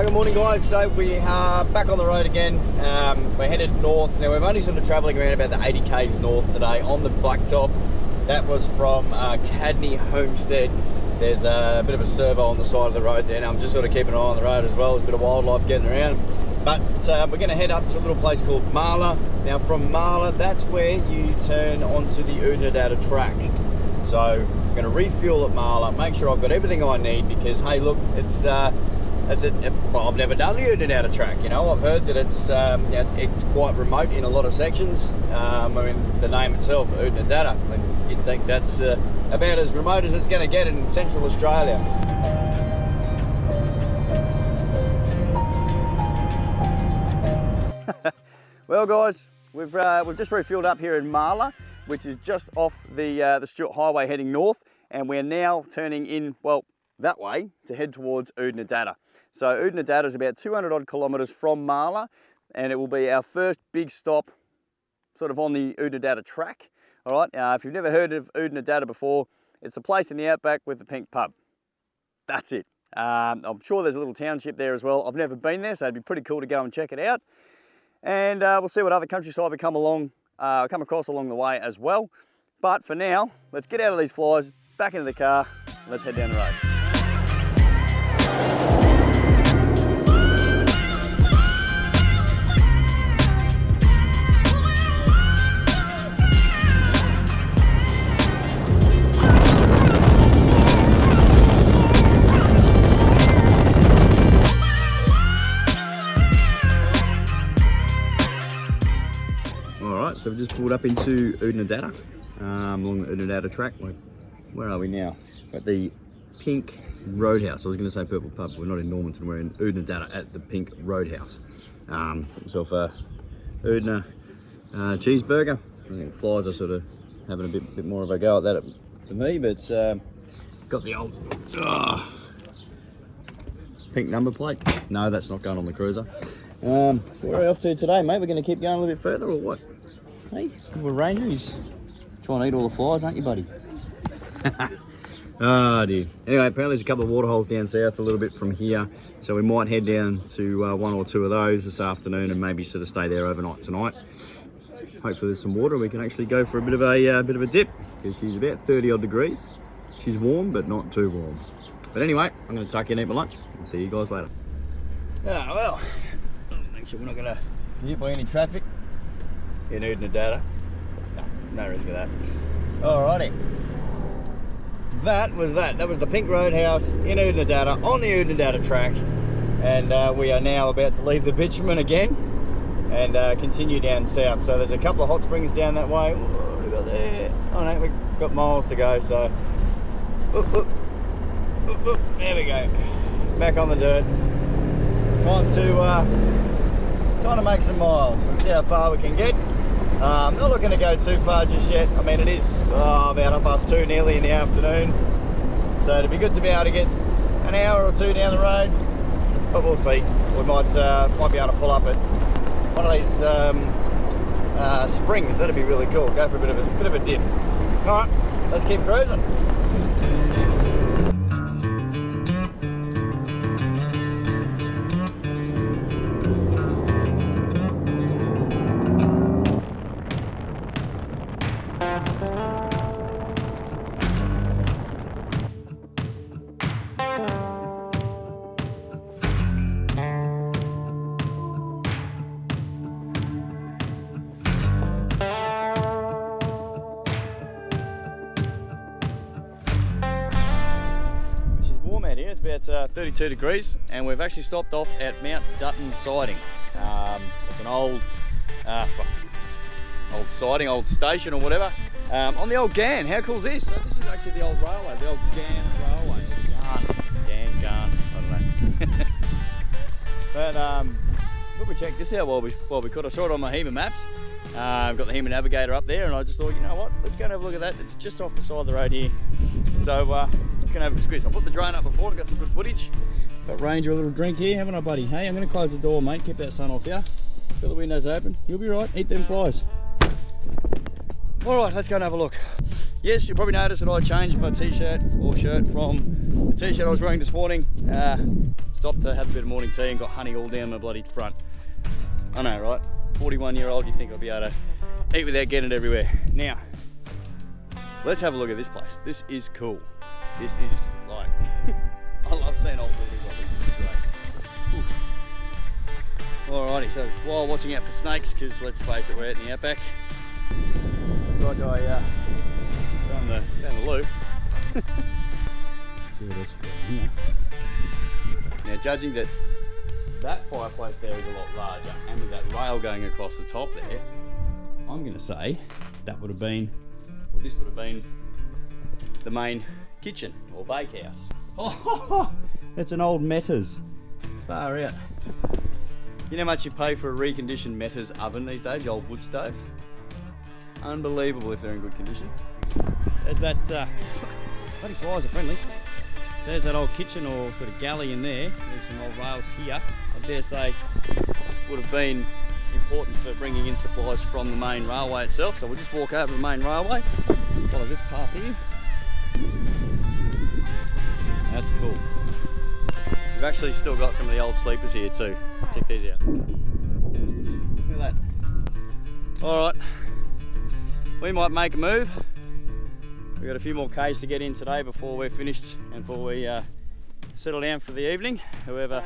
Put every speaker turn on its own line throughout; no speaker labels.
Good morning guys, so we are back on the road again. We're headed north. Now we're only sort of travelling around about the 80 k's north today on the blacktop. That was from Cadney Homestead. There's a bit of a servo on the side of the road there. Now I'm just sort of keeping an eye on the road as well. There's a bit of wildlife getting around. But we're going to head up to a little place called Marla. Now from Marla, that's where you turn onto the Oodnadatta Track. So I'm going to refuel at Marla, make sure I've got everything I need because, hey look, well, I've never done the Oodnadatta Track, you know. I've heard that it's quite remote in a lot of sections. I mean, the name itself, Oodnadatta, you'd think that's about as remote as it's going to get in Central Australia. Well guys, we've just refueled up here in Marla, which is just off the Stewart Highway heading north, and we're now turning in, well, that way to head towards Oodnadatta. So Oodnadatta is about 200 odd kilometres from Marla, and it will be our first big stop sort of on the Oodnadatta Track. All right, if you've never heard of Oodnadatta before, it's the place in the Outback with the pink pub. That's it. I'm sure there's a little township there as well. I've never been there, so it'd be pretty cool to go and check it out. And we'll see what other countryside we come across along the way as well. But for now, let's get out of these flies, back into the car, and let's head down the road. So we've just pulled up into Oodnadatta, along the Oodnadatta Track. Where are we now? We're at the Pink Roadhouse. I was going to say Purple Pub. We're not in Normanton, we're in Oodnadatta at the Pink Roadhouse. Got myself a Oodna cheeseburger. I think flies are sort of having a bit more of a go at that for me, but got the old pink number plate. No, that's not going on the cruiser. Where are we off to today, mate? We're going to keep going a little bit further or what? Hey, little ranger, he's trying to eat all the flies, aren't you, buddy? Oh dear. Anyway, apparently there's a couple of water holes down south a little bit from here, so we might head down to one or two of those this afternoon and maybe sort of stay there overnight tonight. Hopefully there's some water and we can actually go for a bit of a dip, because she's about 30 odd degrees. She's warm, but not too warm. But anyway, I'm going to tuck in and eat my lunch. I'll see you guys later. Ah, well, make sure we're not going to get hit by any traffic in Oodnadatta. No risk of that. Alrighty. That was the Pink Roadhouse in Oodnadatta on the Oodnadatta Track, and we are now about to leave the bitumen again and continue down south. So there's a couple of hot springs down that way. What have we got there? Oh no, we've got miles to go. So there we go. Back on the dirt. Time to make some miles. Let's see how far we can get. Not looking to go too far just yet. I mean, it is about 2:30 nearly in the afternoon, so it'd be good to be able to get an hour or two down the road, but we'll see. We might be able to pull up at one of these springs. That'd be really cool. Go for a bit of a dip. All right, let's keep cruising. It's about 32 degrees, and we've actually stopped off at Mount Dutton Siding. It's an old siding, old station or whatever, on the Old Ghan. How cool is this? So this is actually the old railway, the Old Ghan Railway. Ghan, I don't know. But look, we checked this out while we could. I saw it on my HEMA maps. I've got the HEMA Navigator up there, and I just thought, you know what, let's go and have a look at that. It's just off the side of the road here. So let's go and have a squeeze. I put the drone up before, got some good footage. Got Ranger a little drink here, haven't I, buddy? Hey, I'm going to close the door, mate. Keep that sun off, yeah? Got the windows open. You'll be right. Eat them flies. All right, let's go and have a look. Yes, you'll probably notice that I changed my t-shirt or shirt from the t-shirt I was wearing this morning. stopped to have a bit of morning tea and got honey all down my bloody front. I know, right? 41-year-old, you think I'll be able to eat without getting it everywhere. Now, let's have a look at this place. This is cool. This is like, I love seeing old buildings like this. This is great. Whew. Alrighty, so while watching out for snakes, because let's face it, we're out in the Outback. Looks like I found the loop. See what else we've got here. Now, judging that fireplace there is a lot larger, and with that rail going across the top there, I'm going to say that would have been, or this would have been, the main kitchen or bakehouse. Oh, that's an old Metters. Far out. You know how much you pay for a reconditioned Metters oven these days, the old wood stoves? Unbelievable if they're in good condition. There's that, bloody flies are friendly. There's that old kitchen or sort of galley in there. There's some old rails here. I dare say would have been important for bringing in supplies from the main railway itself. So we'll just walk over the main railway, follow this path here. That's cool. We've actually still got some of the old sleepers here too. Check these out. Look at that. Alright, we might make a move. We've got a few more Ks to get in today before we're finished and before we settle down for the evening. Whoever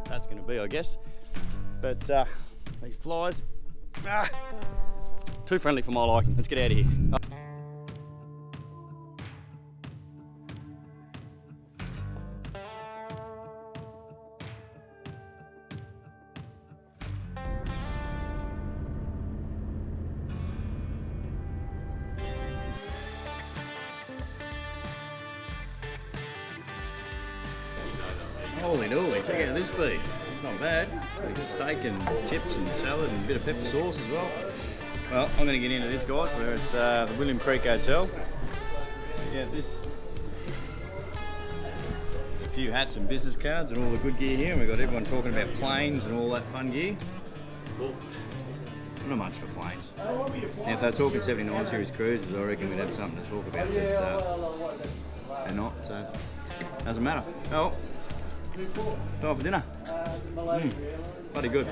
that's going to be, I guess. But these flies, too friendly for my liking. Let's get out of here. Holy dooly, check out this feed. It's not bad. It's steak and chips and salad and a bit of pepper sauce as well. Well, I'm going to get into this, guys, where it's the William Creek Hotel. Check out this. There's a few hats and business cards and all the good gear here. And we've got everyone talking about planes and all that fun gear. Cool. Not much for planes. Now, if they're talking 79 series cruisers, I reckon we'd have something to talk about. But they're not, so doesn't matter. Oh. Time for dinner. Bloody good.